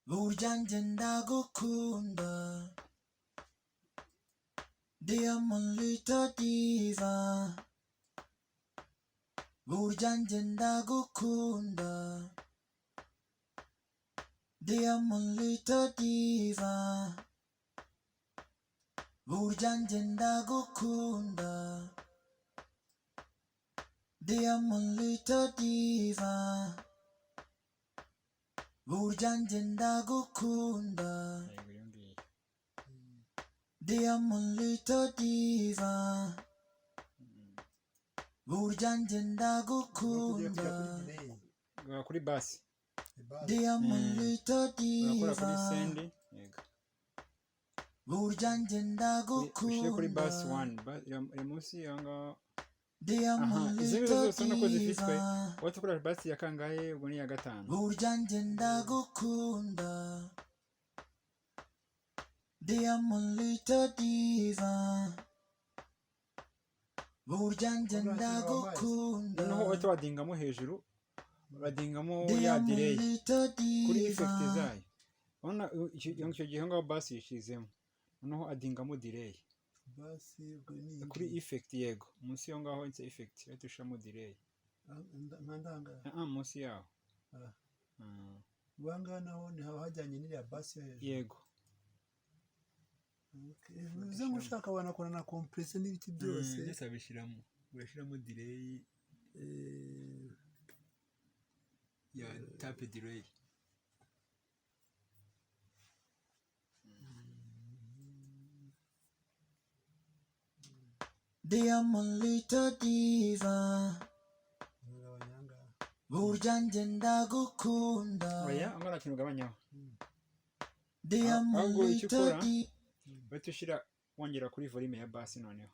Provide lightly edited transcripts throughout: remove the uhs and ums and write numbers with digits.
burya njye ndagukunda Diamond little diva burya njye ndagukunda Diamond little diva burya njye ndagukunda Diamond little diva burya njye ndagukunda Diamond little diva burya njye ndagukunda kuri basi Diamond little diva kuri sendi burya njye ushyire kuri basi ndagukunda 1 iri munsi yanga Diamond izi nizo little zose ubona ko zifitwe diva wari ukora basi ya kangahe ubwo ni iya gatanu burya njye ndagukunda Diamond little diva burya njye ndagukunda noneho uhita wadingamo hejuru uradingamo ya Diamond delay little kuri diva effect zayo urabona icyo gihe ngaho basi yishyizemo noneho adingamo delay basi ubwo ni kuri effect yego munsi yo ngaho ndetse effect ahita ushiramo delay nkandanga munsi yaho wanga naho ni haba hajyanye n'iriya basi yo hejuru yego bivuze ngo ushaka wanakora na compressor n'ibiti byose byose abishyiramo urashyiramo delay ya tape delay Diamond little diva abanyanga burya njye ndagukunda oya angana kintu gabanyaho Diamond ahubwo icyo little ukora diva bahita ushyira wongera kuri volume ya basi noneho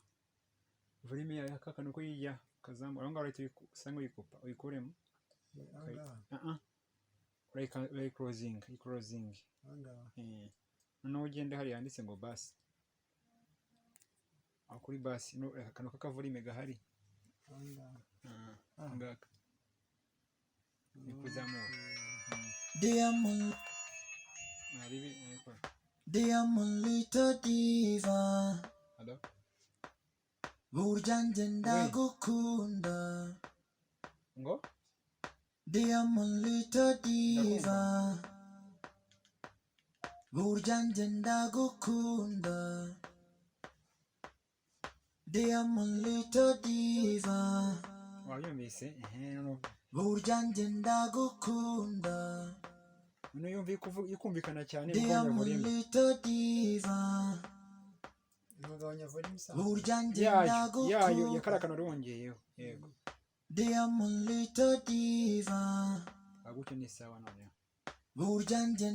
volume ya kakanu ko yijya kazamura aho ngaho urahita usanga uyikupa uyikuremo closing noneho ugende hariya handitse ngo basi aho kuri basi akantu k'akavolume gahari ngaka ni kuzamura Diamond nabikora Diamond little diva halo burya njye ndagukunda ngo Diamond little diva burya njye ndagukunda Diamond little diva wabyumvise noneho burya njye ndagukunda noneho yumva ikumvikana cyane Diamond little diva ntugabanya volume isa burya njye yayo ndagukunda yakarakana wongeyeho yego Diamond little diva agutyo ni sawa noneho burya njye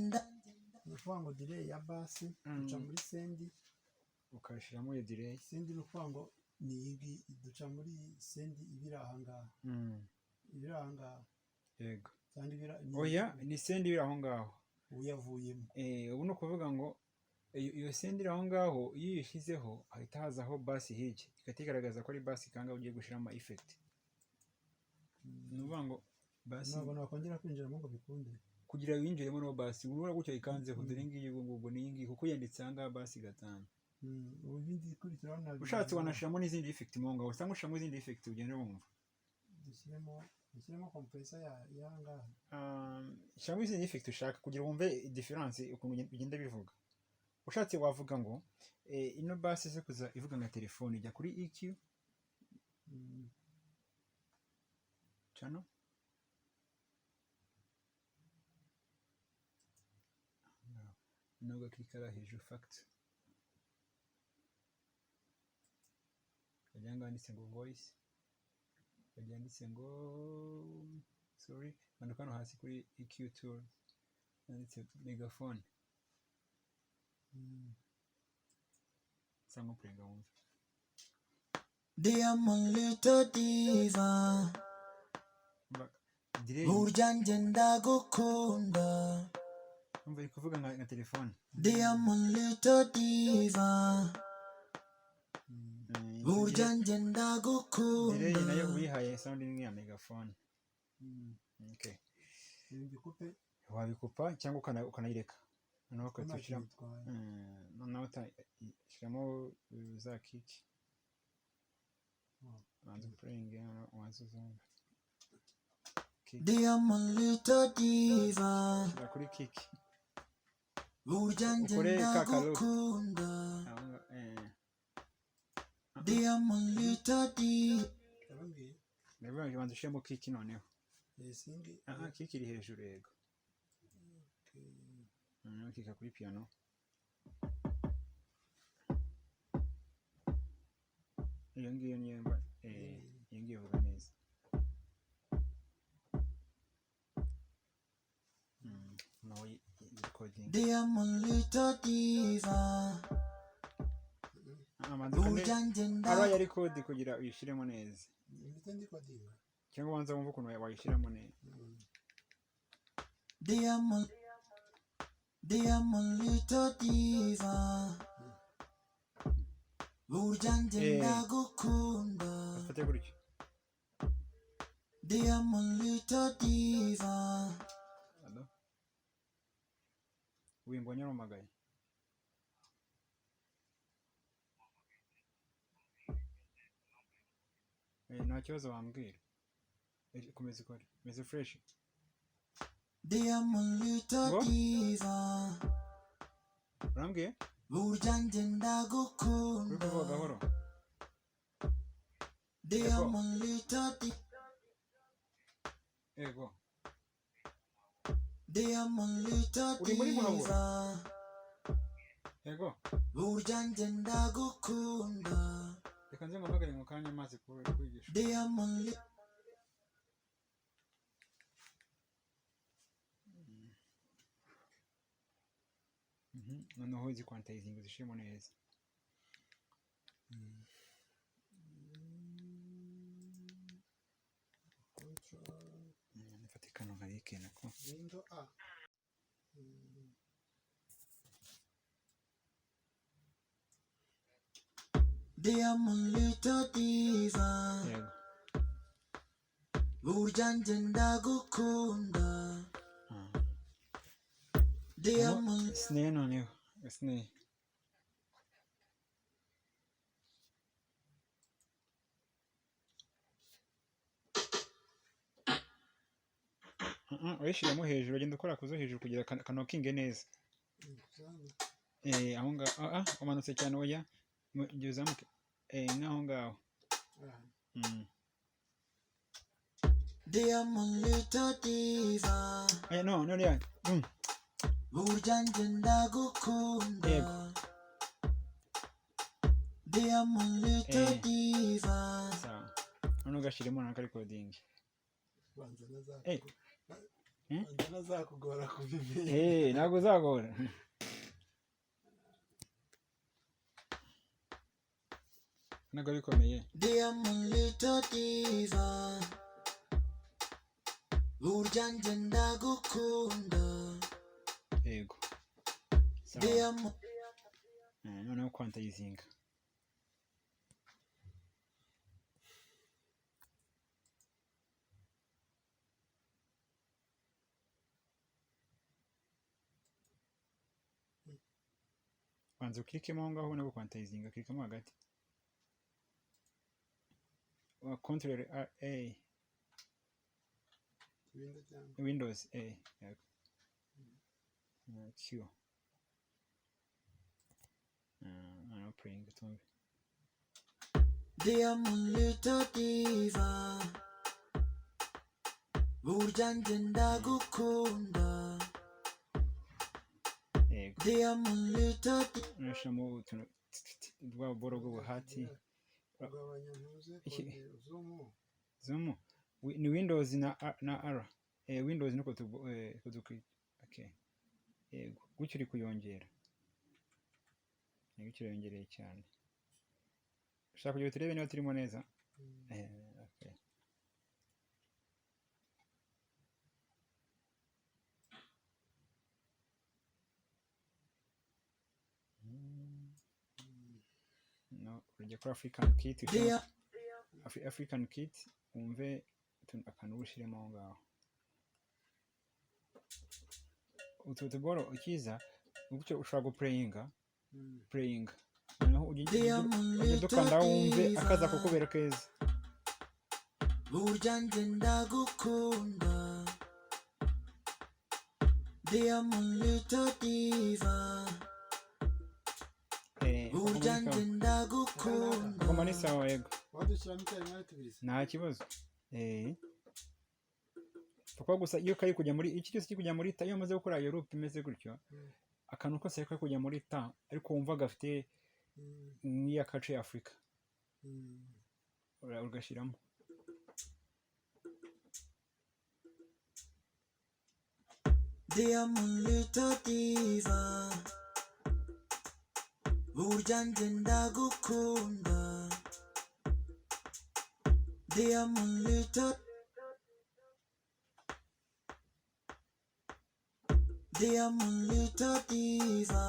ni ukuvuga ngo delay ya basi duca muri sendi ukashyiramo iyo delay sendi ni ukuvuga ngo ni iyi duca muri sendi ibiri ahangaha ibiri ahangaha yego cyangwa ibiri oya ni sendi iri aho ngaho uyavuyemo ubu ni ukuvuga ngo iyo sendi iri aho ngaho iyo uyishyizeho hahita hazaho basi hirya igahita igaragaza ko ari basi kandi ugiye gushyiramo effect ni ukuvuga ngo basi ntabwo nakongera kwinjiramo ngo bikunde kugira ngo winjiremo no basi urabona gutyo ikanzeho dore ngiyi ubwo ni iyi kuko yanditse aha ngaha basi gatanu ubu ibindi ikurikiraho ntabwo ushatse wanashyiramo n'izindi effect mo ngaho cyangwa ushyiramo izindi effect ugenda wumva dushyiremo compressor y'ahangaha shyiramo izindi effect ushaka kugira wumve difference ukuntu bigenda bivuga ushatse wavuga ngo ino basi zo kuza ivuga nka telefone ijya kuri EQ channel nubwo klikara hejuru fact kajya handitse ngo voice kajya handitse ngo sorry manuka hano hasi kuri EQ tool handitse megaphone cyangwa purenga wumve Diamond little diva burya njye ndagukunda umva iri kuvuga nka telefone Diamond little diva burya njye ndagukunda delay nayo uyihaye sound ni ya megaphone okay ibikupe wabikupa cyangwa ukanayireka noneho nta ukatushyira kintu itwaye. noneho utashyiramo za kiki wanze pureyingi wanze uzumva Diamond little diva, shyira kuri kiki burya njye ukore ka karori ndagukunda. Diamond little diva, Yarambwiye ndabivuga wanze ushyiremo kiki noneho singi kiki iri hejuru yego noneho kika kuri piano iyo ngiyo niyo mba iyo ngiyo ivuga neza nawe recording Diamond little diva, burya njye aba yari kode kugira uyishyiremo neza ndetse ndikodinga. cyangwa ubanza wumva ukuntu wayishyiramo neza Diamond little diva, burya njye ndagukunda. ufate gutyo Diamond little diva, wimbonye arumagaye nta kibazo wambwira komeza ikore meze fresh Diamond little diva, urambwiye burya njye uri ndagukunda. kuvuga gahoro Diamond little diva, yego Diamond little uri muri buhoro diva, yego burya njye ndagukunda. reka nze nguhamagare mu kanya amazi kwigisha Diamond little noneho izi kwantayizingi zishiremo neza nifate kano nkabike nako Window A. Diamond little diva, yego burya njye ndagukunda. Diamond snare noneho snare uyishyiramo hejuru agenda ukora kuzo hejuru kugira kanokinge neza aho ngaho umanutse cyane oya igihe uzamuke n'aho ngaho Diamond little diva, no ya burya njye ndagukunda. yego Diamond little diva, sawa noneho ugashyiremo na recording Banza Eh. nazakugora kubimenya. ntabwo uzagora ntabwo bikomeye Diamond little diva, burya njye ndagukunda. yego sawa Diamond noneho kwantayizinga banza uklikemo aho ngaho nabwo kwantayizinga klikamo hagati control A Windows A yego Q no playing tumve Diamond little diva, burya njye ndagukunda. yego Diamond little diva, nashamo utuntu bwa boro bw'ubuhati Ugabanya ntuze kongera zoom ni Windows na R Windows niko kudukwita okay yego gutyo uri kuyongera gutyo yongereye cyane ushaka kugira turebe niba turimo neza okay no ujya kuri African kit wumve akantu ushyiremo aho ngaho utu tuboro ukiza gutyo ushobora gupureyinga Mm. noneho ujya dukanda wumve akaza kukubera keza. burya njye ndagukunda Diamond little diva burya njye ndagukunda agoma ni sawa yego wadushyiramo icyarimwe tubiri nta kibazo. kuko gusa iyo kari kujya muri iki cyose kiri kujya muri ta, iyo umaze gukora iyo loop imeze gutyo akantu kose kari kujya muri ta ariko wumva gafite nk'iya kace ya Afurika ugashyiramo. Diamond little diva burya njye ndagukunda Diamond little diva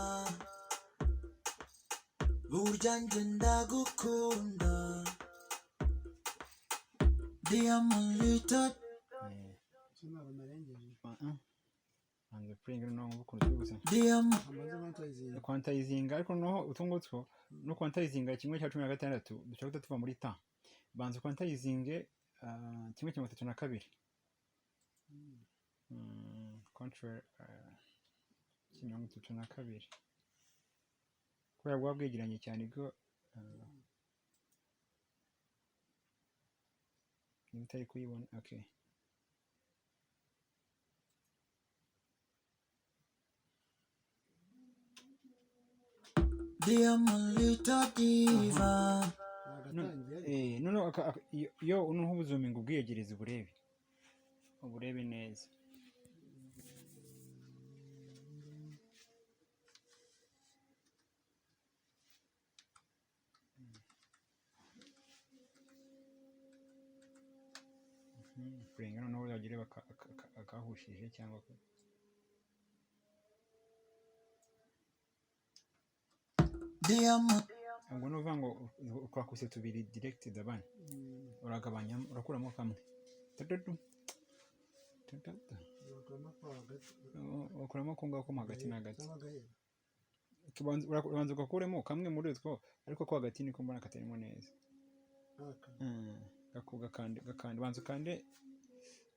burya njye ndagukunda Diamond little ntabwo narengeje anze pringa no ngukunze gusa Diamond amaze quantizinga ariko no utungutso no quantizinga 1/16 dushaka tuva muri ta banze quantizinge 1/32 contrary 1/32 kubera bwa bwegeranye cyane bwo nitari kuyibona. Okay, Diamond little diva no yo uno ubuzuminga ubwiyegereza uburebe neza. Pringa noneho bagire akahushije cyangwa Diamond ubwo nuvuga ngo ukwakuse tubiri direct dabana uragabanya urakuramo kamwe ukuramo kunga ko hagati na hagati ubanza ugakuremo kamwe muri utwo ariko ko hagati niko mbona katarimo neza. Gakande banza ukande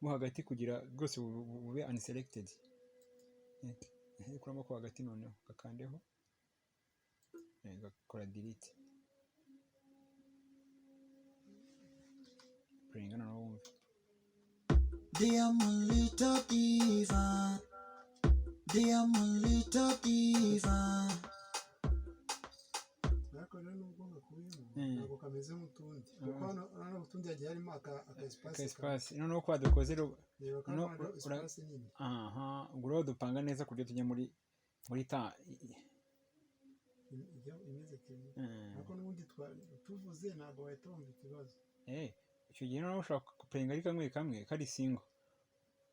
mo hagati kugira rwose bube unselected. Ukuramo ko hagati noneho gakandeho gakora delete pringa noneho wumve Diamond little diva ariko rero nubwo gakubiyemo ntabwo kameze nk'utundi kuko hano utundi hagiye harimo aka espace noneho kwa dukoze reba kandi espace nini ubwo dupanga neza kuburyo tujya muri ta imeze kimwe ariko n'ubundi tuvuze ntabwo wahita wumva ikibazo. icyo gihe noneho ushobora kuprenga ari kamwe kamwe kari single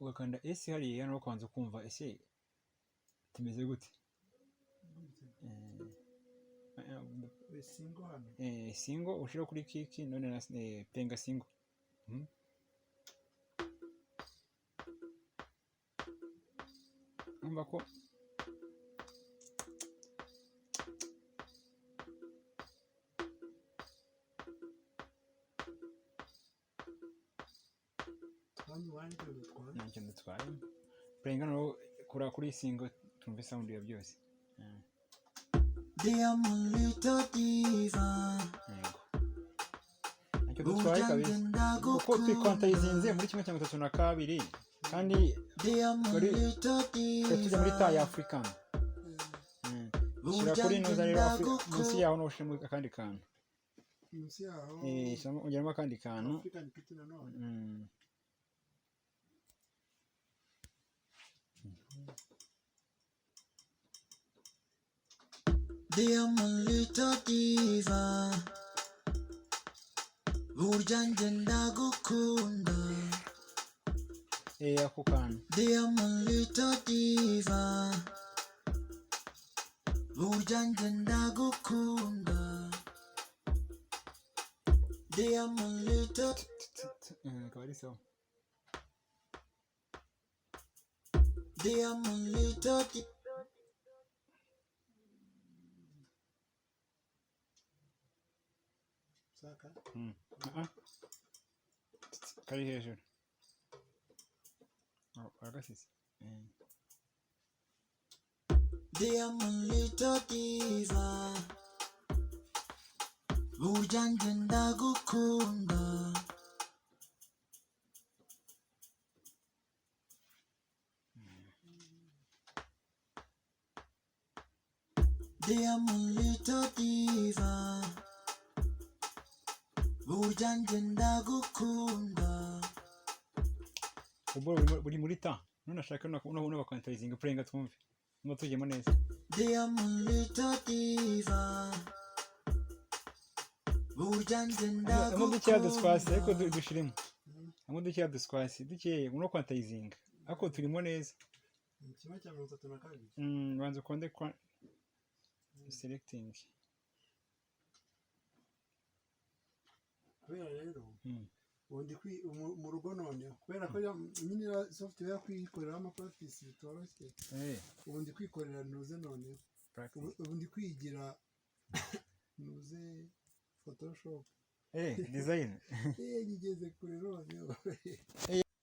ugakanda S hariya no kwanza kumva ese timeze gute. Single hano single ushira kuri kiki none na penga single umva ko ntacyo dutwaye prenga no kuri single tumve sound ya byose. Diamond little diva ntacyo dutwaye kabisa kuko twikontayizinze muri 1/32 kandi tujya muri ta ya African shyira kuri noza rero munsi yaho no ushimo akandi kantu munsi yaho ugeramo akandi kantu Diamond little diva burya njye ndagukunda ako kantu Diamond little diva burya njye ndagukunda Diamond little akaba ari sawa Diamond little saka kari hejuru agasize Diamond little diva burya njye ndagukunda Diamond little diva burya njye ndagukunda ubwo buri muri ta none ashaka no bakwantarizinga prenga twumve ngo tujyemo neza Diamond little diva burya njye ndagukunda amo dukeya duswasi ariko dushiremo amo dukeya duswasi dukeye no kwantarizinga ariko turimo neza kimwe cya 32 banza ukonde kwa selecting kubera rero ubundi mu rugo none kubera ko nyine software yo kwikorera ama practice bitoroshye ubundi kwikorera nuze none ubundi kwigira nuze Photoshop design ngigeze kure none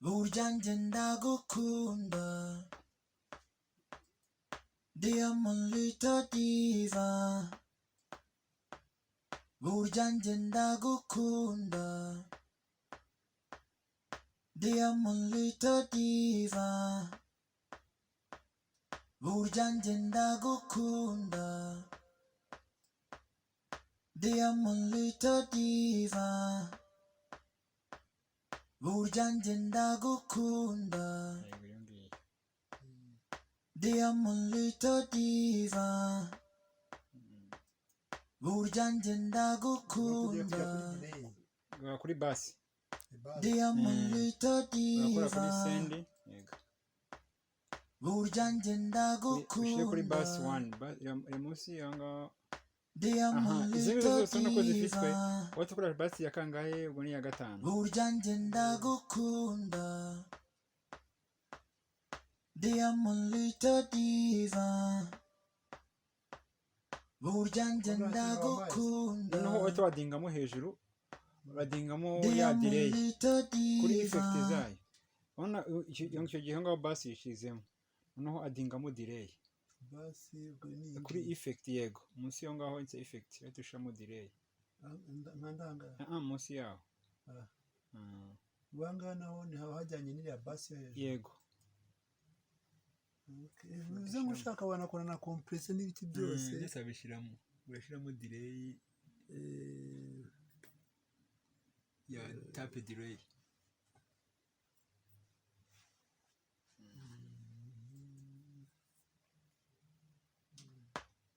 burya njye ndagukunda Diamond little diva burya njye ndagukunda Diamond little diva burya njye ndagukunda Diamond little diva burya njye ndagukunda Diamond little diva burya njye ndagukunda kuri basi Diamond little urakora kuri diva send yego burya njye ushire kuri basi ndagukunda 1 ya munsi yanga Diamond izi little zose nuko zifitwe diva watukura basi ya kangahe ubwo ni ya gatanu burya njye ndagukunda Diamond little diva burya njye ndagukunda noneho wahita wadingamo hejuru wadingamo ya Diamond delay little kuri effect diva zayo urabona icyo gihe ngaho basi yishizemo noneho adingamo delay basi ubwo ni kuri effect yego munsi yo ngaho inse effect ahita ushiramo delay nkandanga munsi yaho banga naho ni haba hajyanye n'iriya basi hejuru yego bivuze ngo ushaka wanakora na compressor n'ibiti byose ndetse abishiramo urashiramo delay ya tape delay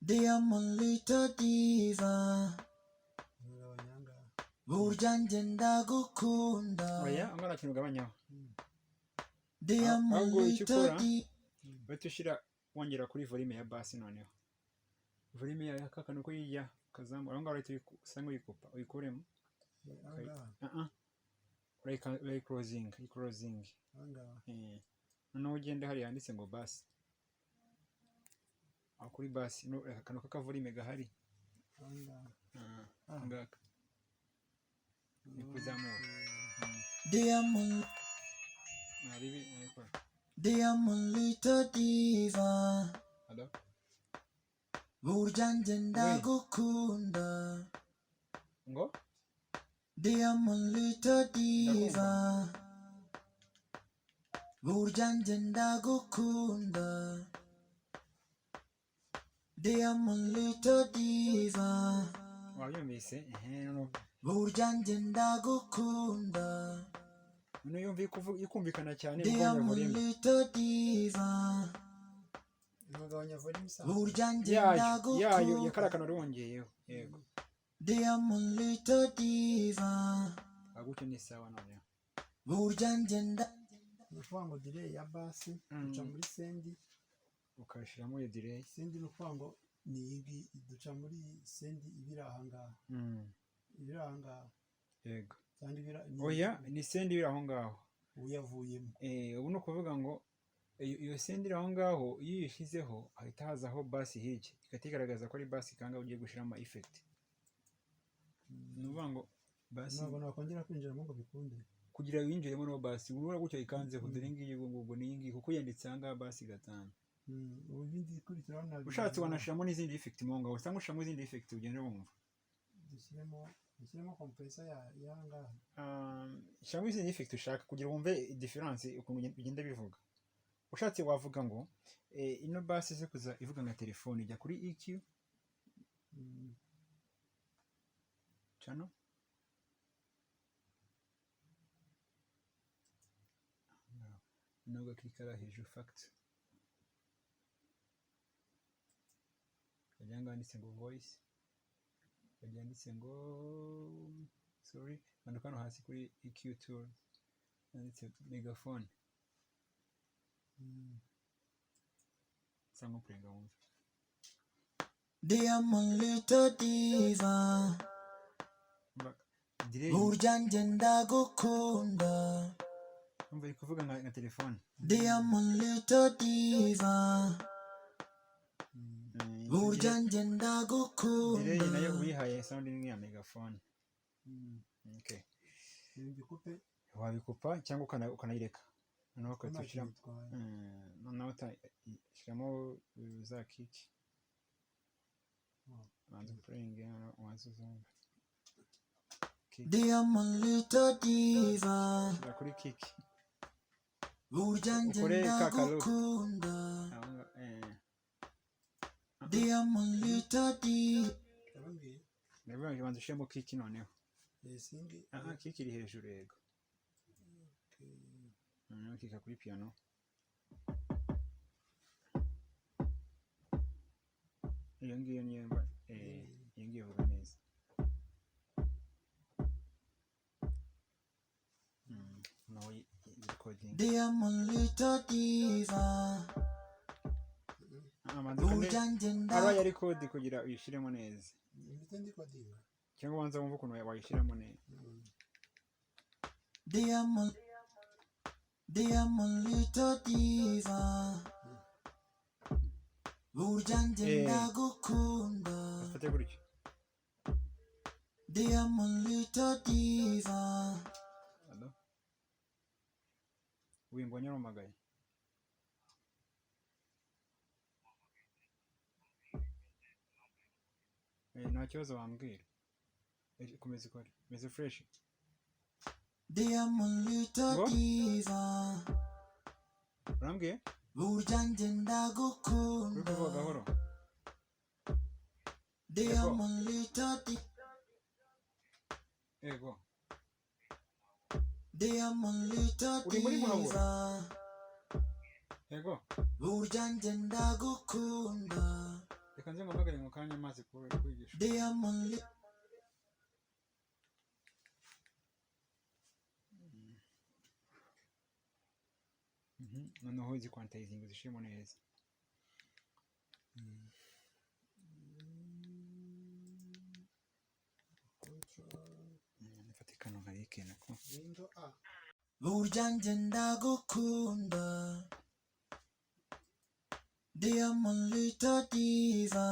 Diamond little diva burya njye ndagukunda oya angana kintu gabanyaho Diamond ahubwo icyo little ukora diva bahita ushyira wongera kuri volume ya basi noneho volume ya kakano ko yijya kazamura aho ngaho urahita usa nk'uyikupa uyikuremo closing noneho ugende hariya handitse ngo basi aho kuri basi akantu k'akavolume gahari ngaka ni kuzamura Diamond little diva burya njye ndagukunda ngo Diamond little diva burya njye ndagukunda Diamond little diva wabyumvise burya njye ndagukunda none yumva ikumvikana cyane Diamond little diva ntagabanya volume burya njye yayo ndagukunda yakarakana rwongeyeho yego Diamond little diva agutyo ni sawa noneho burya njye nukuvuga ngo delay ya basi duca muri sendi ukashiramo iyo delay sendi nukuvuga ngo ni ibi duca muri sendi ibiri ahangaha ibiri ahangaha yego oya ni sendi biri aho ngaho ubu yavuyemo ubu ni ukuvuga ngo iyo senderi aho ngaho iyo uyishyizeho hahita hazaho basi hirya igahita igaragaza ko ari basi kangahe ugiye gushyiramo effect. Ni ukuvuga ngo basi ntabwo nakongera kwinjiramo ngo bikunde kugira winjiremo no basi urabona gutya ikanzeho dore ngiyi ubwo ni iyi ngiyi kuko yanditse aha ngaha basi 5. ibindi bikurikiraho ntabwo ushatse wanashyiramo n'izindi effect mo ngaho cyangwa ushyiramo izindi effect ugenda wumva. dushyiremo compressor y'aha ngaha. Shyiramo izindi effect ushaka kugira wumve difference ukuntu bigenda bivuga. Ushatse wavuga ngo ino basi ze kuza ivuga nka telefone ijya kuri EQ channel nubwo klikara hejuru fact kajya nganditse ngo voice kajya nganditse ngo sorry manuka no hasi kuri EQ tool nganditse megaphone sango prenga wumva Diamond little diva burya njye ndagukunda umva iri kuvuga nka telefone. Diamond little diva burya njye ndagukunda delay nayo uyihaye sound ni ya megaphone. Okay bikupe wabikupa cyangwa ukanayireka noneho ukatushyiramo noneho utashyiramo za kiki banza playing once uzumva Diamond little diva kuri kiki burya njye ndagukunda Diamond little diva nawe banza ushyiramo kiki noneho singi kiki iri hejuru yego noneho kika kuri piano iyo ngiyo niyo mba iyo ngiyo ivuga neza. nawe recording Diamond little diva burya njye aba yari code kugira uyishyiremo neza ndetse ndikodinga cyangwa wanza wumva ukuntu wayishyiramo neza. Diamond little diva burya njye ndagukunda afate gutyo Diamond little diva wimbo nyarumagaye nta kibazo wambwira komeza ikore meze fresh. Diamond little diva urambwiye burya njye ndagukunda uri kuvuga gahoro. Diamond little diva yego Diamond little uri muri diva muhabura yego burya njye ndagukunda reka nze nguhamagare mu kanya amazi kwigisha. Diamond noneho izi quantizing zishimo neza. Nifatikano nkarike nako burya njye ndagukunda Diamond little diva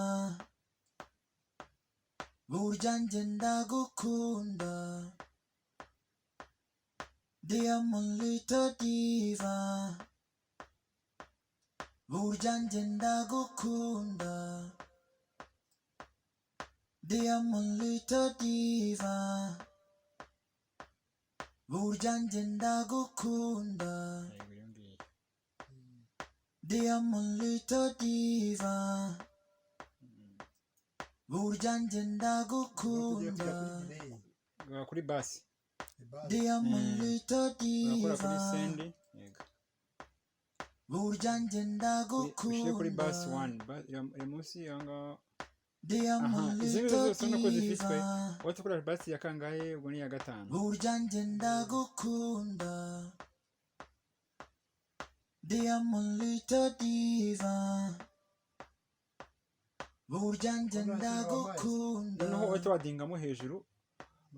burya njye ndagukunda Diamond little diva burya njye ndagukunda Diamond little diva burya njye ndagukunda Diamond little diva burya njye ndagukunda kuri basi Diamond little urakora kuri diva send yego burya njye ushyire kuri basi ndagukunda 1 iri munsi yanga Diamond izi little zose nuko zifitwe diva wati kuri basi ya kangahe ubwo ni ya 5 burya njye ndagukunda Diamond little diva burya njye ndagukunda noneho wati wadingamo hejuru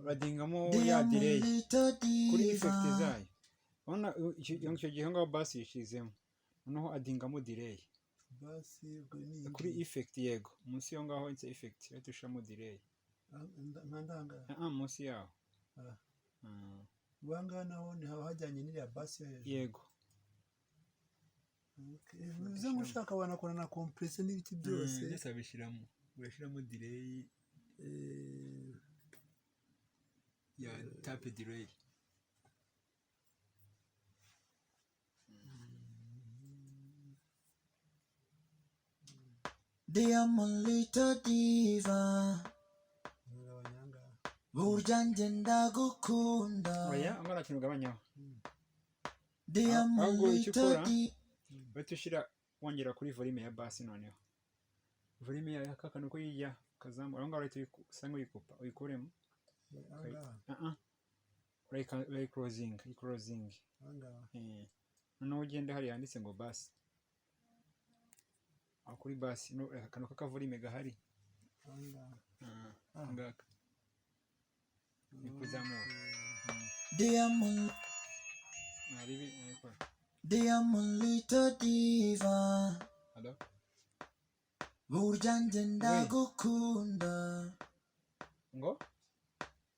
uradingamo ya Diamond delay little kuri effect diva zayo urabona icyo gihe ngaho basi yishizemo noneho adingamo delay basi ubwo ni kuri effect yego munsi yo ngaho inse effect ahita ushiramo delay nkandanga munsi yaho wanga naho ni haba hajyanye n'iriya basi yo hejuru yego bivuze ngo ushaka wanakora na compressor n'ibiti byose ndetse abishiramo urashiramo delay ya tape delay Diamond little diva burya njye ndagukunda oya ngara kintu gabanyaho Diamond little diva bahita ushyira wongera kuri volume ya bass noneho volume ya kakano ko yijya kazamura aho ngaho uhita usa nk'uyikupa uyikuremo closing noneho ugende hari yanditse ngo bass aho kuri bass akano k'akavolume gahari ngaka ni kuzamura Diamond little diva burya njye ndagukunda ngo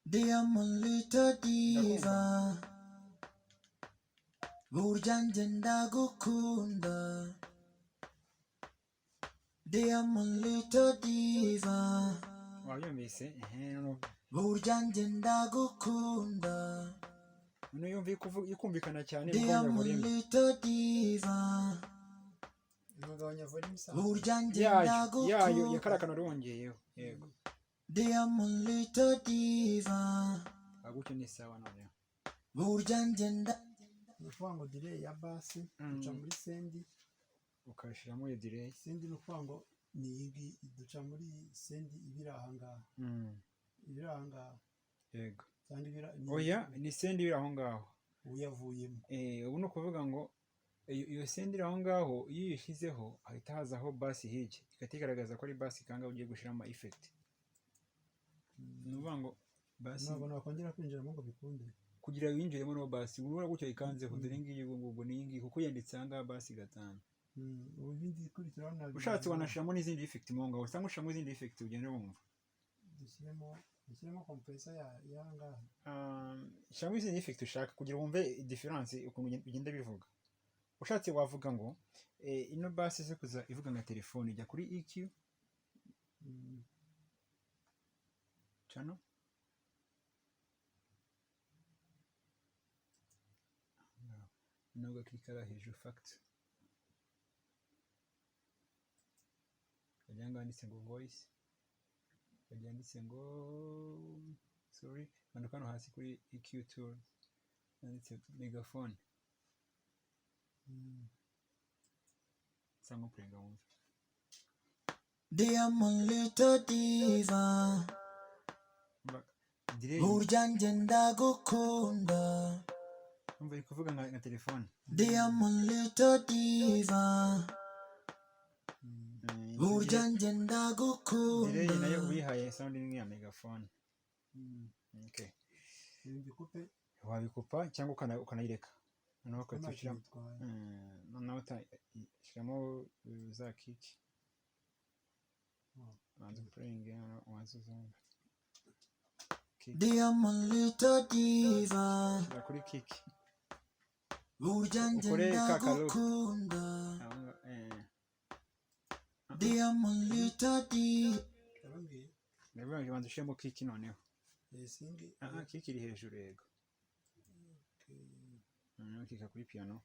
Diamond little diva burya njye ndagukunda Diamond little diva wabyumvise burya njye ndagukunda none yumva ikumvikana cyane Diamond little diva burya njye ndagukunda yayo yakarakana rwongeyeho yego Diamond little diva agutyo ni sawa noneho burya njye nukuvuga ngo delay ya basi duca muri sendi ukashiramo iyo delay sendi nukuvuga ngo ni iyi duca muri sendi ibiri ahangaha yego oya ni sendi ibiri aho ngaho uyavuyemo ubu ni ukuvuga ngo iyo sendi iri aho ngaho iyo uyishyizeho hahita hazaho basi hirya igahita igaragaza ko ari basi kangahe ugiye gushyiramo effect ni ukuvuga ngo basi ntabwo nakongera kwinjiramo ngo bikunde kugira ngo winjiremo no basi urabona gutyo ikanzeho dore ngiyi ubwo ni ngiyi kuko yanditse aha ngaha basi gatanu ushatse wanashiramo n'izindi effect mo ngaho cyangwa ushiramo izindi effect ugenda wumva dushyiremo compressor y'ahangaha shyiramo izindi effect ushaka kugira wumve difference ukuntu bigenda bivuga ushatse wavuga ngo ino basi se kuza ivuga nka telefone ijya kuri EQ channel nubwo klikara hejuru fact kajyanga handitse ngo voice kajyanga handitse ngo sorry manuka hano hasi kuri EQ tool handitse megaphone cyangwa kurenga wumva Diamond little diva burya njye ndagukunda umva iri kuvuga nka telefone Diamond little diva burya njye ndagukunda delay nayo uyihaye sound ni ya megaphone okay wabikupa cyangwa ukanayireka noneho ukatushyiramo noneho utashyiramo za kiki wanze playing wanze uzumva Diamond little diva kuri kiki burya njye ndagukunda Diamond little diva ndavuga ngo banze ushyiremo kiki noneho kiki iri hejuru yego noneho kika kuri piano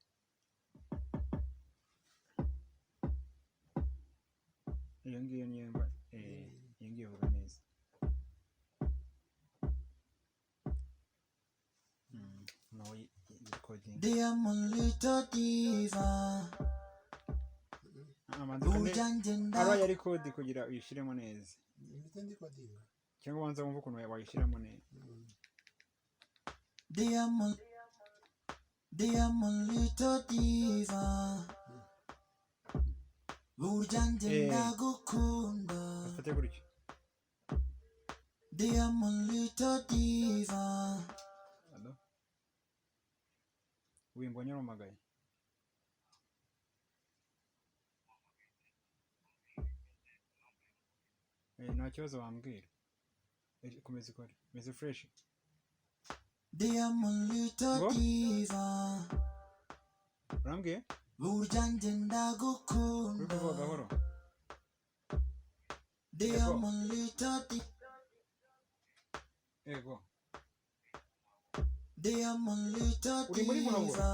iyo ngiyo niyo mba iyo ngiyo ivuga neza nawe recording Diamond little diva burya njye aba yari code kugira uyishyiremo neza cyangwa wanza wumva ukuntu wayishyiramo neza Diamond little diva burya njye ndagukunda afate gutyo Diamond little diva wimbo nyarumagaye nta kibazo wambwira komeza ikore meze fresh Diamond little diva urambwiye burya njye ndagukunda uri kuvuga gahoro Diamond little diva yego Diamond little uri muri buhoro diva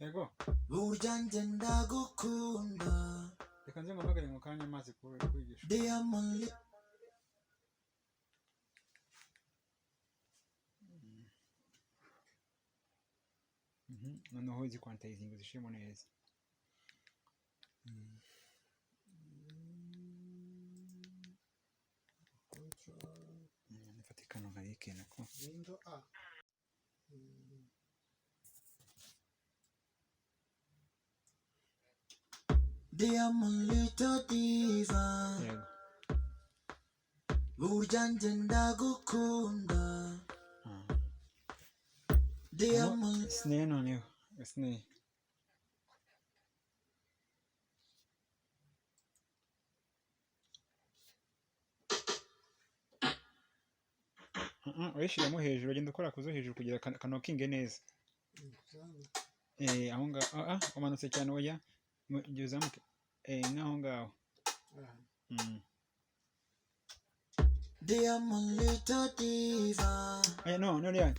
yego burya njye ndagukunda reka nze mpamagare mu kanya amazi kwigisha Diamond noneho izi kwantayizingi zishiremo neza nifate kano nkabike nako window a Diamond little diva yego burya njye ndagukunda Diamond snare noneho snare uyishyiramo hejuru agenda ukora kuzo hejuru kugira kanokinge neza aho ngaho umanutse cyane oya igihe uzamuke nk'aho ngaho Diamond little diva no ya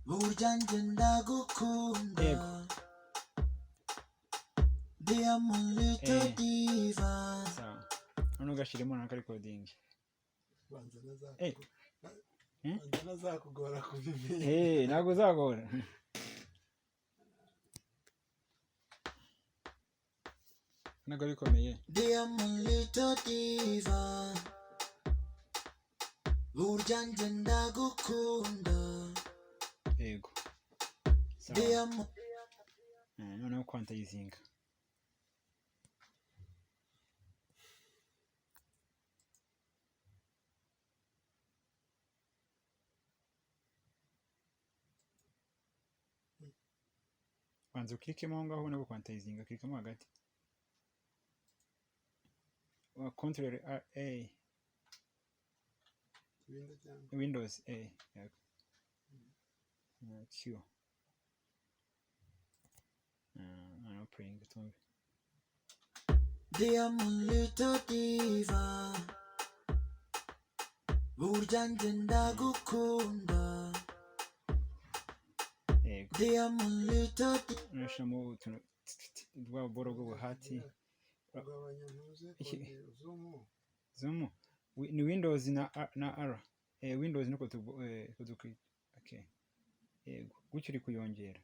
burya njye ndagukunda yego Diamond little diva sawa none ugashyiremo na recording banza nazakugora kubimenya ntabwo uzagora ntabwo bikomeye Diamond little diva burya njye ndagukunda yego Diamond noneho kwantayizinga banza uklikemo aho ngaho nabwo kwantayizinga klikamo hagati wa control A Windows A yego Q no playing tumbe Diamond little diva burya njye ndagukunda yego Diamond little nashamo utuntu rwa boro bw'ubuhati zoom ni Windows na R Windows niko okay yego gutyo uri kuyongera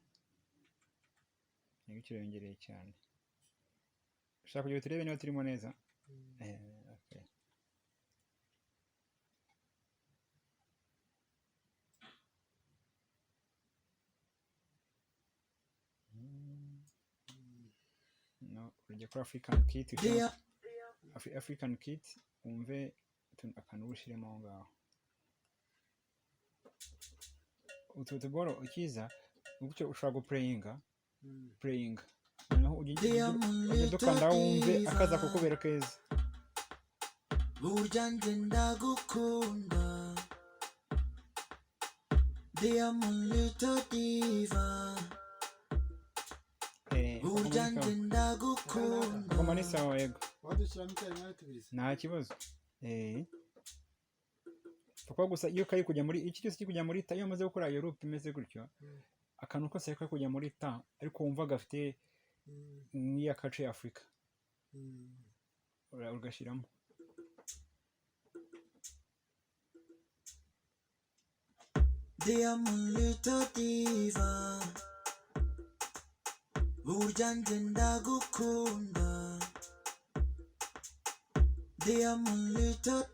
gutyo yongereye cyane ushaka kugira turebe niba turimo neza okay no ujya kuri African kit umve akantu ushiremo aho ngaho utu tuboro ukiza gutyo ushobora guplayinga noneho ugenda dukanda wumve akaza kukubera keza burya njye ndagukunda Diamond little diva burya njye ndagukunda koma ni sawa yego wadushyiramo icyarimwe tubiri nta kibazo kuko gusa iyo kari kujya muri iki cyose kujya muri ta iyo amaze gukora iyo loop imeze gutyo akantu kose kari kujya muri ta ariko wumva gafite nk'iya kace Afrika ugashyiramo Diamond little diva burya njye ndagukunda Diamond little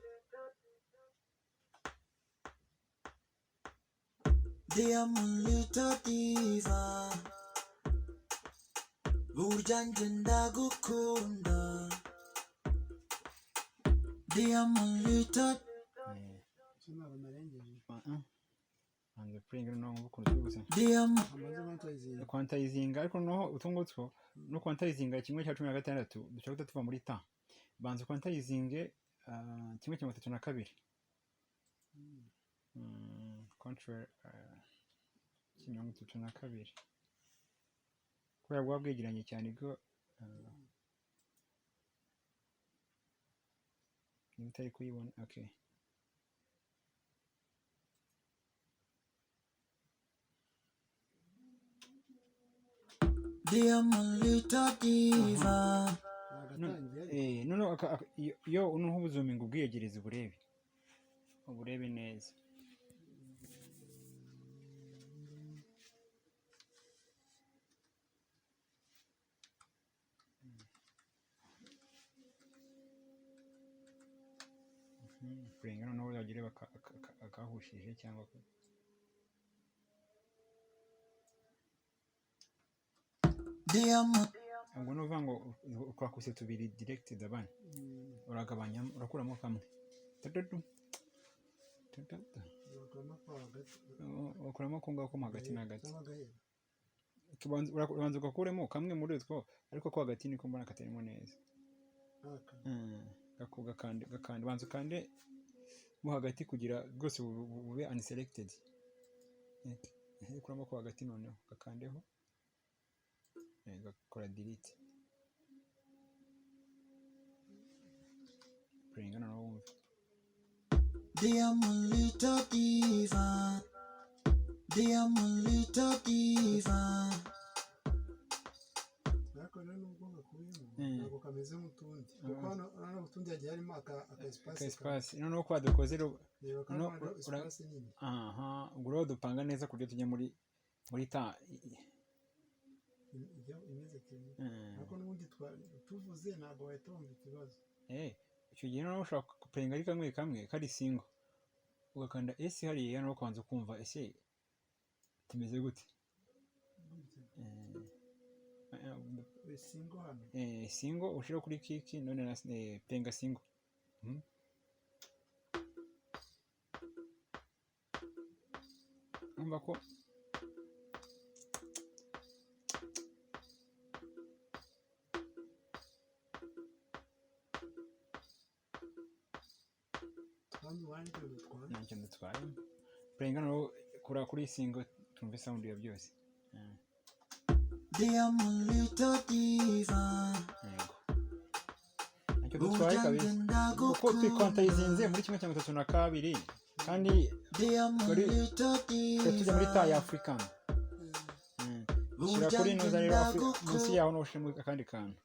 diva burya njye ndagukunda Diamond little and the playing no ukuntu gusa quantizinga ariko no utungutso no quantizinga kimwe cya 16 dushaka tuva muri ta banza quantizinge 1/32 contrary 32 kubera bwa bwegeranye cyane bwo niba utari kuyibona okay Dear my little diva. No yo uno ubuzuminga ubwiyegereza uburebe neza kurenga noneho bagire akahushije cyangwa ngo nuvuga ngo twakuse tubiri directed abana uragabanya urakuramo kamwe ukuramo ko ngako hagati na hagati ubanza ugakuremo kamwe muri utwo ariko ko hagati niko mbona katarimo neza gakandi banza ukande mo hagati kugira rwose bube unselected ukuramo ko hagati noneho gakandeho gakora delete bring on all Dear my little diva. Dear my little diva. ntabwo kameze nk'utundi kuko hano utundi hagiye harimo aka espace noneho kwa dukoze no espace nini ubwo dupanga neza kuburyo tujya muri ta imeze kimwe ariko n'ubundi tuvuze ntabwo wahita wumva ikibazo icyo gihe noneho ushobora kupenga ari kamwe kari single ugakanda S hariya no kubanza kumva ese tumeze gute single hano single ushira kuri kick none na penga single umva ko ntacyo dutwaye penga no kuri single tumve sound ya byose Dear my little diva. ntacyo dutwaye kabisa kuko twikontayizinze muri 1/32 kandi tujya muri ta ya African shyira kuri noza rero munsi yaho no ushimo akandi kantu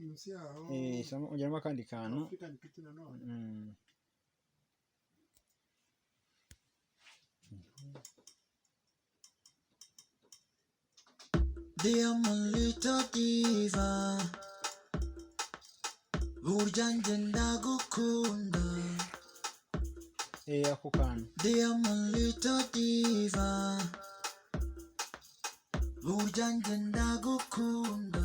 munsi yaho ongeramo akandi kantu Dear my little diva. Burya njye ndagukunda. ako kantu Dear my little diva. Burya njye ndagukunda.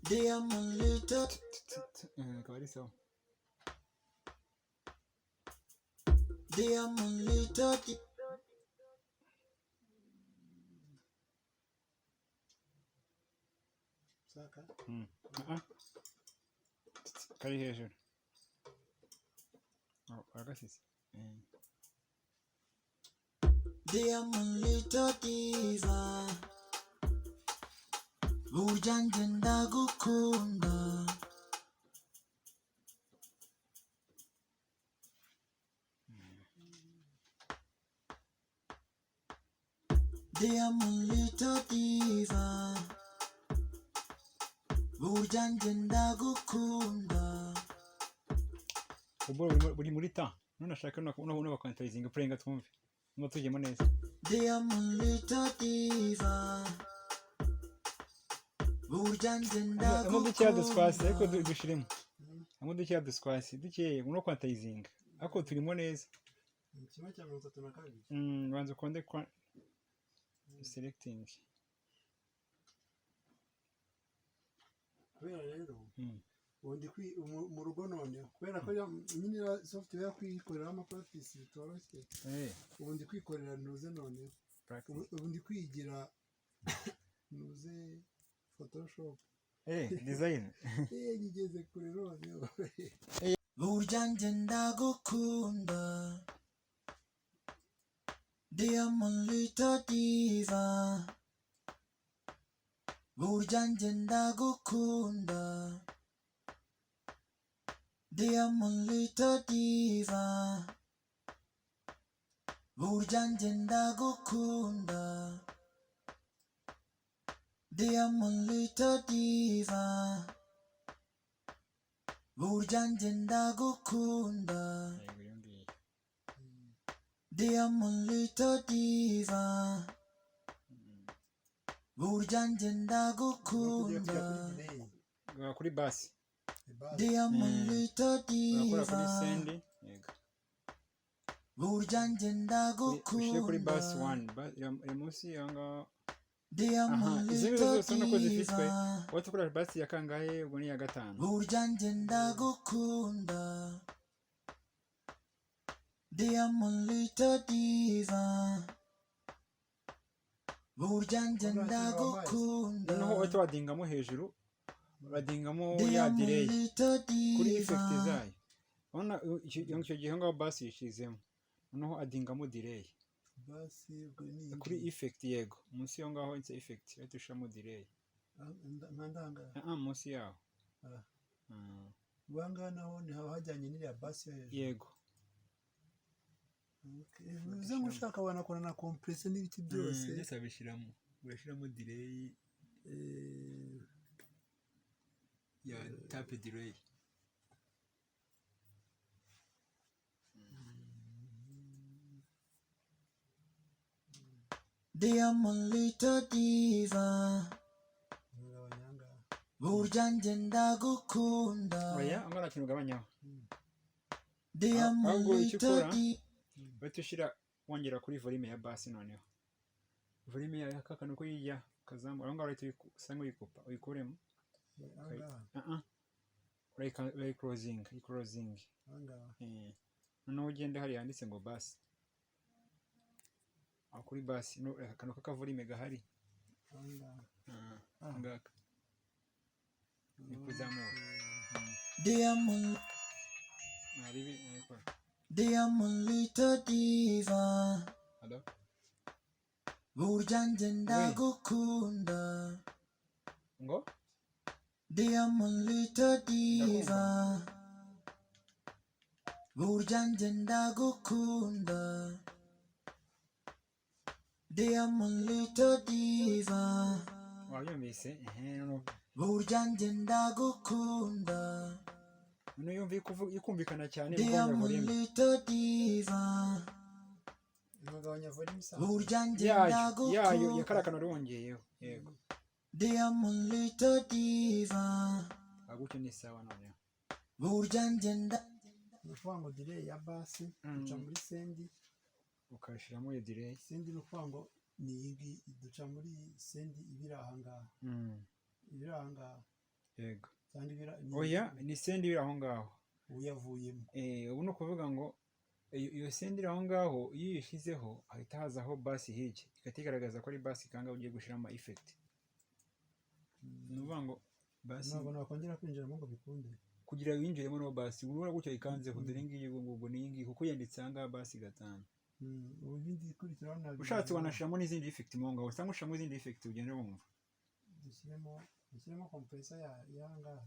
Dear my little akaba ari sawa Dear my little saka kari hejuru agasize Dear my little diva. Burya njye ndagukunda. Dear my little diva. Burya njye ndagukunda. ubwo buri muri ta none ashaka no bakontayizinga prenga twumve ngo tujyemo neza Dear my little diva. Burya njye ndagukunda. Amo dukeya duswasi ariko dushiremo amo dukeya duswasi dukeye no kwantayizinga ariko turimo neza 1/32 banza ukonde kwa selecting kubera rero ubundi mu rugo none kubera ko nyine software kwikorera ama practice bitoroshye ubundi kwikorera nuze none ubundi kwigira nuze Photoshop design ngigeze kure none burya njye ndagukunda Diamond little diva burya njye ndagukunda Diamond little diva burya njye ndagukunda Diamond little diva burya njye ndagukunda Diamond little diva burya njye ndagukunda kuri bass Diamond little urakora kuri diva send yego burya njye ushyire kuri bass ndagukunda 1 iri munsi yanga Diamond izi little zose nuko zifitwe diva wowe tukora bass ya kangahe ubwo ni ya gatanu burya njye ndagukunda Diamond little diva burya njye ndagukunda noneho wowe wadingamo hejuru badingamo ya Diamond delay little kuri effect diva zayo urabona icyo gihe ngaho bass yishizemo noneho adingamo delay basi ubwo ni kuri effect yego munsi yo ngaho inse effect ahita ushiramo delay nkandanga munsi yaho ubanga naho ni haba hajyanye n'iriya basi hejuru yego bivuze ngo ushaka wanakora na compressor n'ibiti byose ndetse abishiramo urashiramo delay ya tape delay Diamond little diva abanyanga burya njye ndagukunda oya angana kintu gabanyaho Diamond ahubwo icyo little ukora diva bahita ushyira wongera kuri volume ya bass noneho volume ya kakano ko yijya kazamu aho ngaho urahita usa nk'uyikupa uyikuremo closing noneho ugende hariya handitse ngo bass aho kuri bass akantu k'akavolume gahari ngaka ni kuzamura Diamond little diva Hello? burya njye ndagukunda ngo Diamond little diva burya njye ndagukunda Diamond little diva wabyumvise burya njye ndagukunda noneho yumva ikumvikana cyane Diamond little diva bagabanya volume burya njye yayo ndagukunda yakarakana rwongeyeho yego Diamond little diva agutyo ni sawa noneho burya njye ukuvuga ngo delay ya basi duca muri sendi ukashiramo iyo delay sendi ni ukuvuga ngo ni iyi duca muri sendi ibiri ahangaha ibiri ahangaha yego kandi oya ni sendi iri aho ngaho ubu yavuyemo ubu ni ukuvuga ngo iyo sendi iri aho ngaho iyo uyishyizeho hahita hazaho bass hirya igahita igaragaza ko ari bass kangahe ugiye gushyiramo effect ni ukuvuga ngo bass ntabwo nakongera kwinjiramo ngo bikunde kugira winjiremo no bass urabona gutyo ikanzeho dore ngiyi ngo ni iyi kuko yanditse aha ngaha bass gatanu ubu ibindi ikurikiraho ntabwo ushatse wanashiramo n'izindi effect mo ngaho cyangwa ushiramo izindi effect ugenda wumva dushyiremo compressor y'ahangaha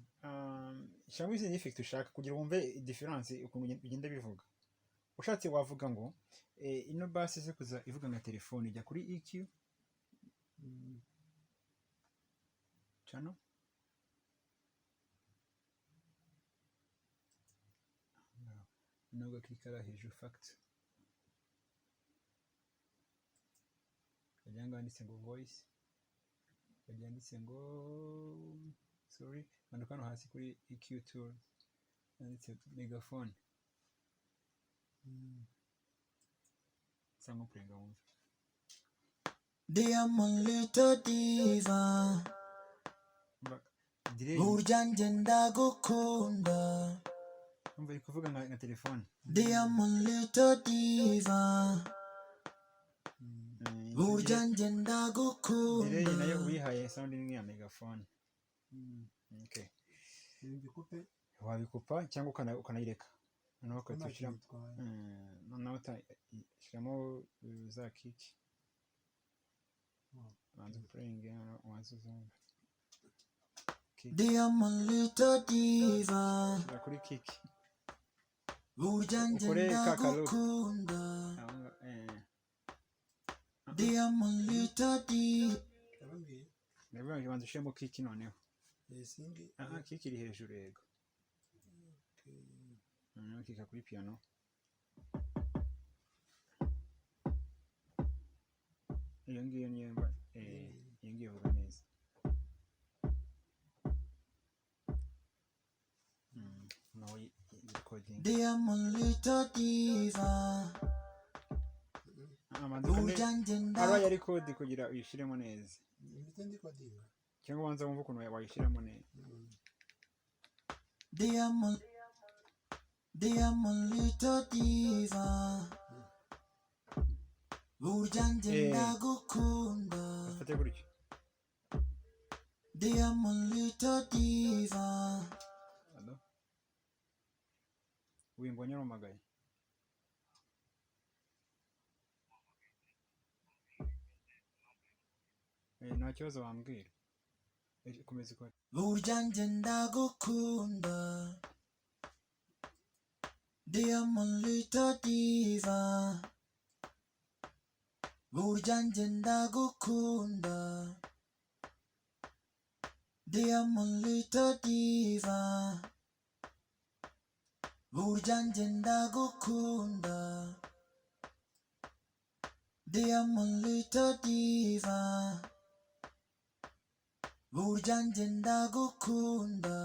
shyiramo izindi effect ushaka kugira wumve difference ukuntu bigenda bivuga ushatse wavuga ngo ino bass ze kuza ivuga nka telefone ijya kuri EQ channel nubwo kikara hejuru fact kajya nganditse ngo voice kajya nganditse ngo sorry manuka no hasi kuri EQ tool nganditse megaphone sango prenga wumva Diamond little diva burya njye ndagukunda umva iri kuvuga nka telefone Diamond little diva burya njye delay ndagukunda nayo uyihaye sound ni ya megaphone Okay. Mbikupe Wabikupa cyangwa ukanayireka noneho ukayishyiramo noneho utashyiramo za kiki banza playing once uzumva Dear my little diva kuri kiki burya njye ukore ndagukunda Dear my little diva ndavuga banza ushyiremo kiki noneho singi kiki iri hejuru yego noneho kika kuri piano iyo ngiyo niyo mba iyo ngiyo vuga neza Dear my little diva burya njye aba yari kode kugira uyishyiremo neza ndikodinga cyangwa ubanza wumva ukuntu wayishyiramo neza Dear my little diva burya njye ndagukunda afate gutyo Dear my little diva wimbonye arumagaye nta kibazo wambwira komeza ikora burya njye ndagukunda Dear my little diva burya njye ndagukunda Dear my little diva burya njye ndagukunda Dear my little diva burya njye ndagukunda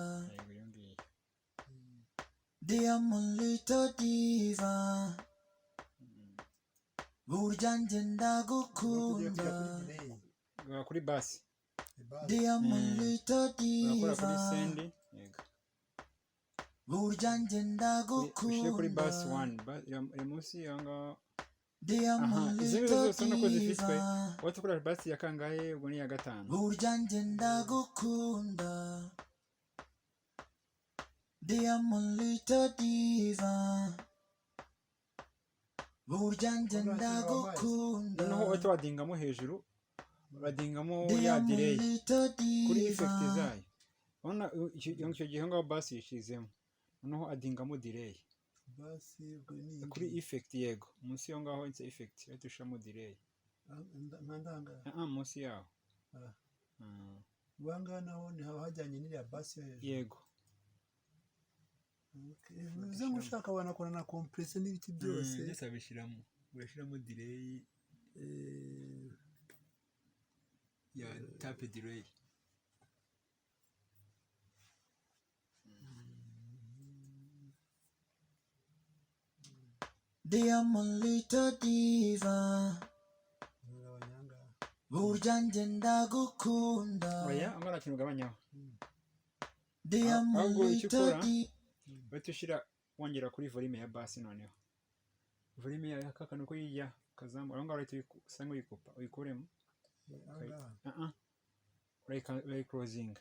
Dear my little diva burya njye ndagukunda kuri basi Dear my little urakora kuri diva sendi yego burya njye ushyire kuri basi ndagukunda 1 iri munsi aho ngaho Dear my izi little zose ubona ko zifitwe diva waba tukora basi ya kangahe ubwo ni iya gatanu burya njye ndagukunda Dear my little diva burya njye ndagukunda noneho uhita wadingamo hejuru uradingamo Dear ya my delay little kuri effect diva zayo urabona icyo gihe ngaho basi yishizemo noneho adingamo delay basi ubwo ni kuri effect yego munsi yo ngaho inse effect uhita ushiramo delay nkandanga munsi yaho wanga naho ni haba hajyanye n'iriya basi yo hejuru yego bivuze ngo ushaka wanakora na compressor n'ibiti byose byose abishyiramo urashyiramo delay ya tape delay Dear my little diva burya njye ndagukunda oya amara kintu gabanyaho Dear my ahubwo icyo little ukora diva uhita ushyira wongera kuri volume ya basi noneho volume ya kakanu ko yijya kazamura aho ngaho urahita usa nk'uyikupa uyikuremo urayiclosinga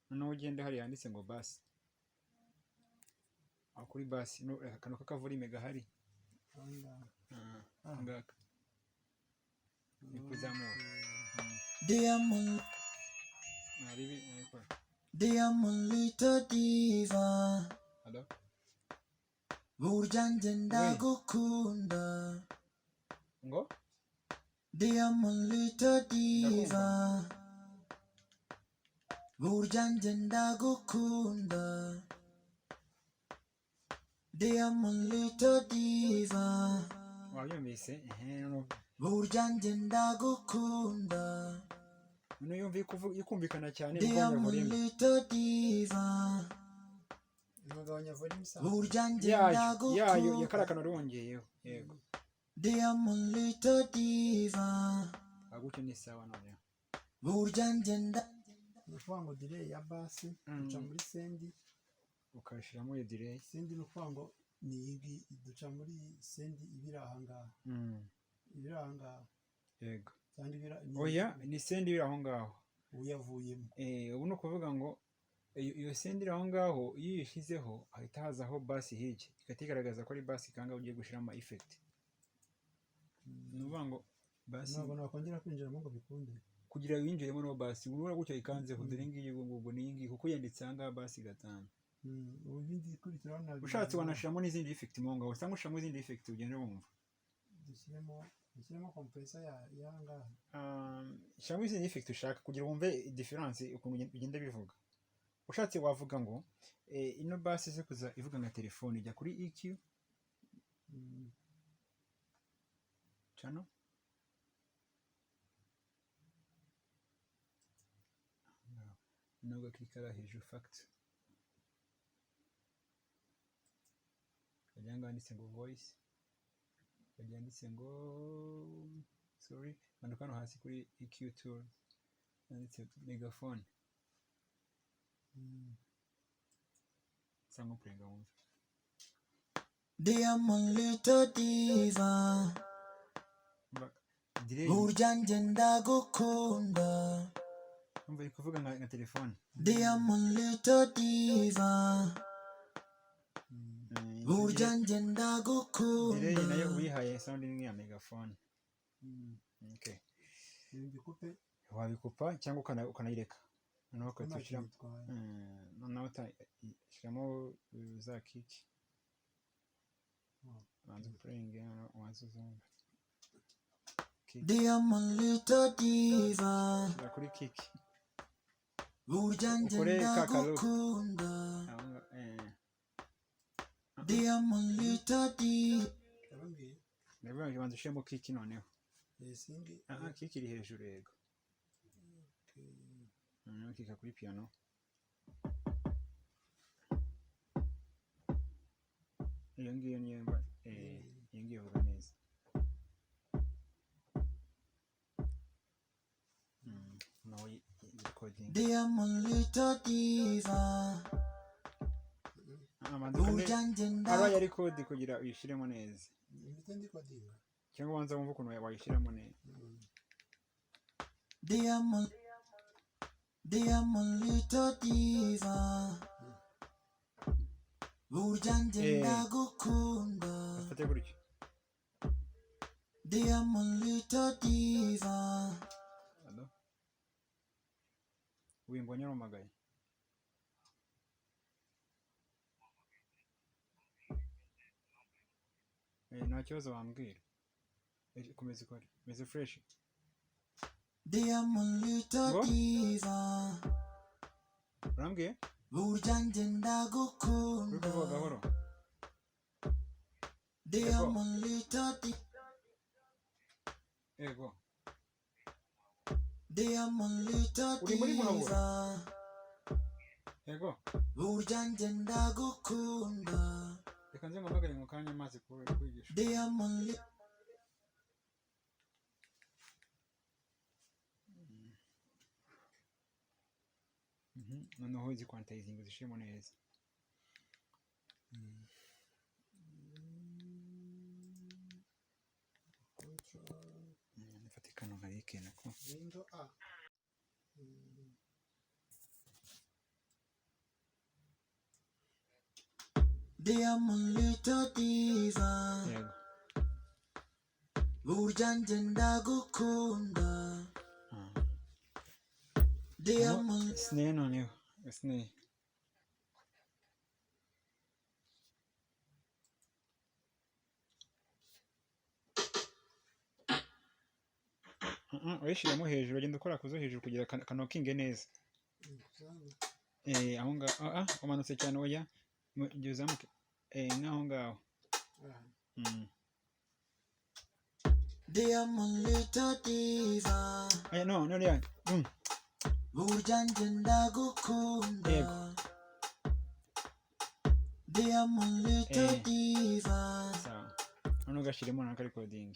noneho ugende hariya handitse ngo basi aho kuri basi akantu k'akavolume gahari ngaka ni kuzamura Dear my little diva Hello? burya njye ndagukunda ngo Dear my little diva burya njye ndagukunda Dear my little diva wabyumvise burya njye ndagukunda none yumva ikumvikana cyane Dear my little diva bagabanya volume isa burya njye yayo ndagukunda yakarakana rwongeyeho yego Dear my little diva agutyo ni sawa noneho burya njye nukuvuga ngo delay ya basi duca muri sendi ukashyiramo iyo delay sendi nukuvuga ngo ni iyi duca muri sendi ibiri ahangaha ibiri ahangaha yego cyangwa ibiri oya ni sendi biri aho ngaho uyavuyemo. Ubu ni ukuvuga ngo iyo senderi aho ngaho iyo uyishyizeho hahita hazaho basi hirya igahita igaragaza ko ari basi kangahe ugiye gushyiramo effect. Ni ukuvuga ngo basi ntabwo nakongera kwinjiramo ngo bikunde kugira winjiremo no basi urura gutyo ikanzeho dore ngiyi ubwo ni ngiyi kuko yanditse aha ngaha basi gatanu. ibindi bikurikiraho ntabwo ushatse wanashiramo n'izindi effect mo ngaho cyangwa ushiramo izindi effect ugenda wumva. dushyiremo compressor y'aha ngaha. Shyiramo izindi effect ushaka kugira wumve difference ukuntu bigenda bivuga. Ushatse wavuga ngo ino basi se kuza ivuga nka telefone ijya kuri EQ channel nubwo klikara hejuru fact kajya nganditse ngo voice kajya nganditse ngo sorry manuka no hasi kuri EQ tool nganditse megaphone sango prenga wumva. Diamond little diva burya njye ndagukunda umva iri kuvuga nka telefone. Diamond little diva burya njye ndagukunda delay nayo uyihaye sound ni ya megaphone. Okay wabikupa cyangwa ukanayireka noneho ukayishyiramo noneho utashyiramo za kick banza playing wanza uzumva Diamond little diva kuri kick burya njye ndagukunda Diamond little diva nabwo banza ushyiramo kick noneho kick iri hejuru yego kika kuri piano iyo ngiyo niyo mba iyo ngiyo vuga neza. nawe recording Diamond little diva burya njye aba yari code kugira uyishyiremo neza ndikodinga cyangwa wanza wumva ukuntu wayishyiramo neza. Diamond little diva burya njye ndagukunda afate gutyo Diamond little diva wimbonye rumagaye nta kibazo wambwira komeza ikore meze fresh. Diamond little diva urambwiye burya njye ndagukunda uri kuvuga gahoro. Diamond little diva yego Diamond little diva yego burya njye ndagukunda reka nze mpamagare mu kanya amazi kwigisha. Diamond noneho izi quantizing zishiremo neza. nifate kano nkarike nako Diamond little diva yego burya njye ndagukunda Diamond snare noneho snare uyishyiramo hejuru ugenda ukora kuzo hejuru kugira kanokinge neza. Aho ngaho umanutse cyane oya igihe uzamuke n'aho ngaho. Diamond little diva no ya burya njye ndagukunda Diamond little diva sawa noneho ugashyiremo na recording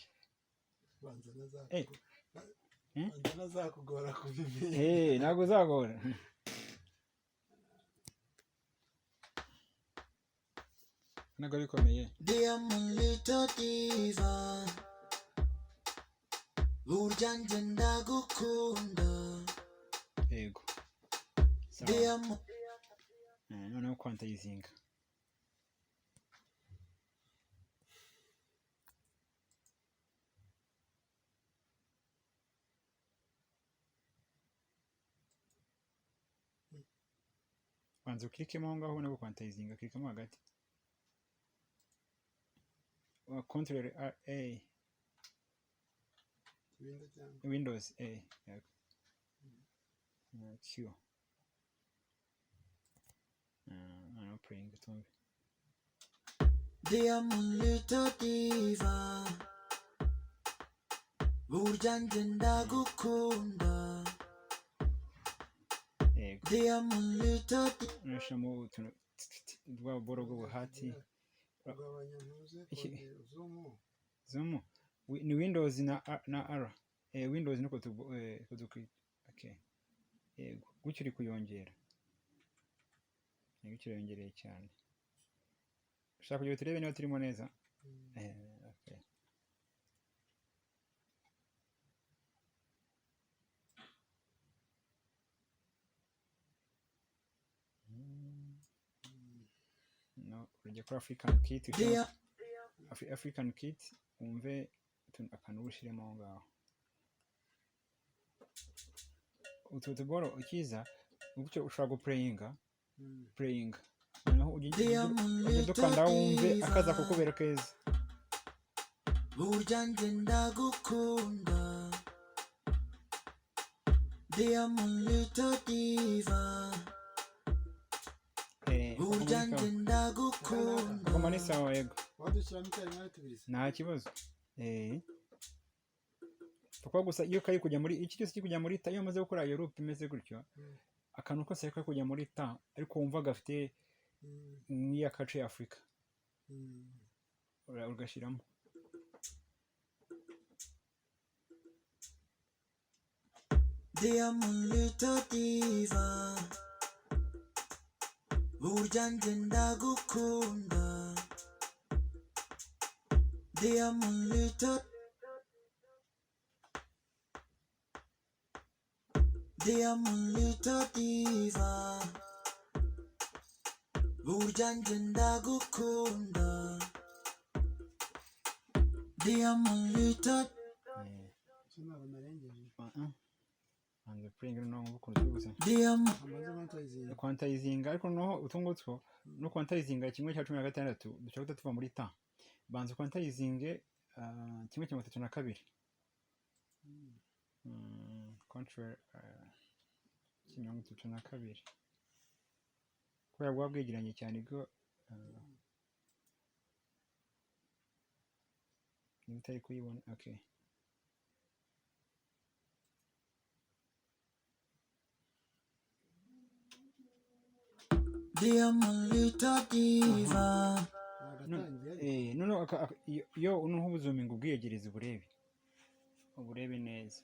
nazakugora kubimenya ntabwo uzagora. ntabwo bikomeye. Diamond little diva burya njye ndagukunda diamond noneho kwantayizinga banza uklikemo aho ngaho nabwo kwantayizinga klikamo hagati control A Windows A Q no praying tumbe diamond little diva burya njye ndagukunda diamond little diva nashamo utuntu rwa boro bw'ubuhati kugabanya ntuze zoom ni Windows na R Windows niko kuduklik okay yego gucyo uri kuyongera gucyo yongereye cyane ushaka kugira turebe niba turimo neza okay no ujya kuri African kit umve akantu ushiremo aho ngaho utu tuboro ukiza ubucyo ushaka guplayinga noneho ujya dukanda wumve akaza kukubera keza burya njye ndagukunda diamond little diva burya njye ndagukunda koma ni sawa yego wadushyiramo icyarimwe tubise nta kibazo kuko gusa iyo kari kujya muri iki cyose kujya muri ta iyo maze gukora iyo loop imeze gutyo akantu kose kari kujya muri ta ariko wumva gafite nk'iya kace ya Afrika ugashiramo diamond little diva burya njye ndagukunda diamond little diva burya njye ndagukunda diamond little sinaba narengeje anze playing no ngukunze gusa diamond kwantayizinga ariko noho utungutso no kwantayizinga kimwe cya 16 dushaka tuva muri ta banza kwantayizinge kimwe cya 32 control kimwe cya 32 kubera bwabwegeranye cyane bwo nitari kuyibona okay diamond little diva no yo uno ubuzuminga ubwiyegereza uburebe neza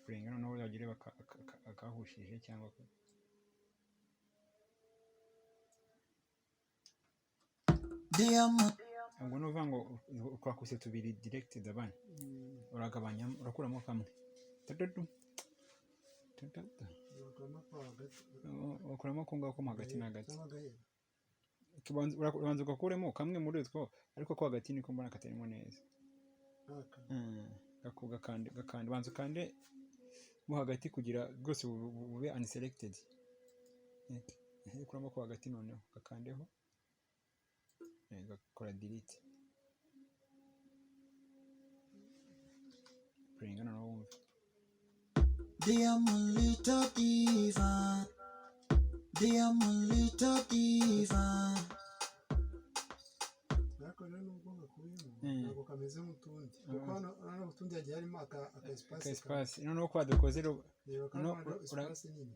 kurenga noneho bagire akahushije cyangwa diamond ngo nuva ngo kwakuse tubiri direct dabane uragabanya urakuramo kamwe ukuramo kunga ko hagati na hagati ubanza ugakuremo kamwe muri utwo ariko ko hagati niko mbona katarimo neza gakandi banza ukande mo hagati kugira rwose bube unselected ukuramo ko hagati noneho gakandeho gakora delete pringa no wumva diamond little diva nakora nubwo ngakuyemo ntabwo kameze nk'utundi kuko hano utundi hagiye harimo aka espace noneho kwa dukoze no espace nini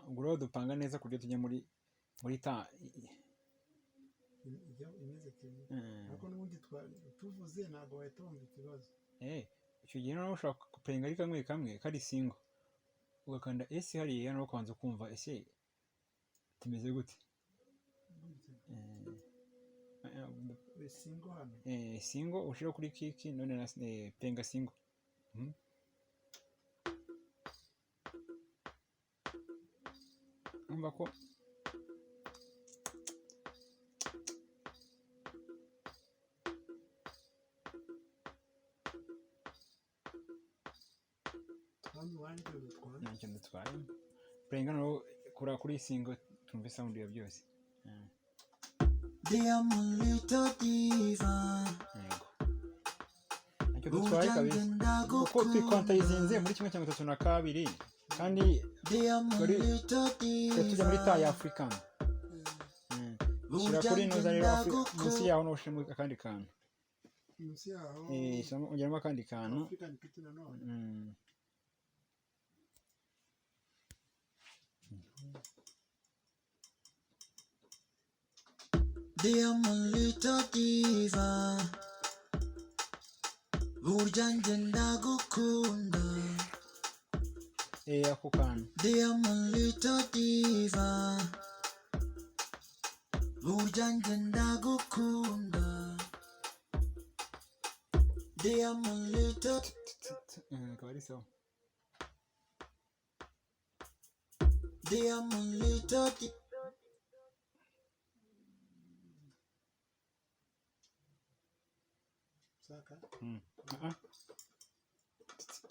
ubwo dupanga neza kuryo tujya muri ta imeze kimwe ariko n'ubundi tuvuze ntabwo wahita wumva ikibazo icyo gihe noneho ushaka kupenga ari kamwe kari single ugakanda S hariya no kwanza kumva ese timeze gute singo hano singo ushira kuri kiki none na penga singo umva ko ntacyo dutwaye penga no kuri singo tumve sound ya byose Diamondito diva. ntacyo dutwaye kabisa kuko twikwantayizinze muri 1/32 kandi tujya muri ta ya African shyira kuri inoza rero munsi yaho no ushimo akandi kantu munsi yaho ongeramo akandi kantu Diamondito diva. Burya njye ndagukunda. ako kantu Diamondito diva. Burya njye ndagukunda. Diamondito akaba ari sawa Diamondito saka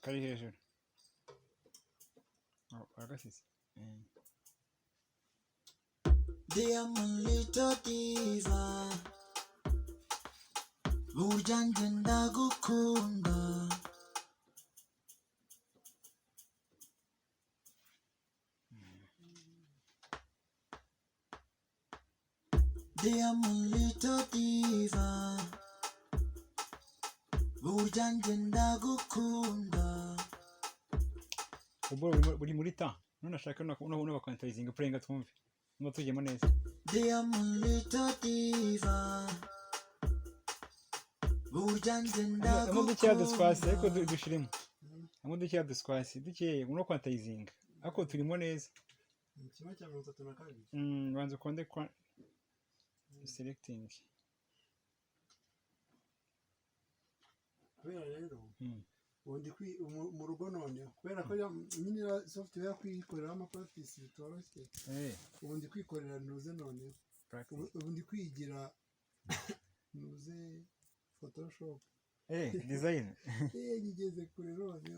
kari hejuru agasize Diamondito diva. Burya njye ndagukunda. Diamondito diva. Burya njye ndagukunda. buri muri ta none ashaka no bakwantayizinga purenga twumve ngo tujyemo neza Diamondito diva. Burya njye ndagukunda amwe dukeya duswasi ariko dushiremo amwe dukeya duswasi dukeye no kwantayizinga ariko turimo neza kimwe cya 32 banza ukonde kwa selecting kubera rero ubundi mu rugo none kubera ko nyine software yakwikorera ama practice bitoroshye ubundi kwikorera nuze none ubundi kwigira nuze Photoshop design ngigeze kure none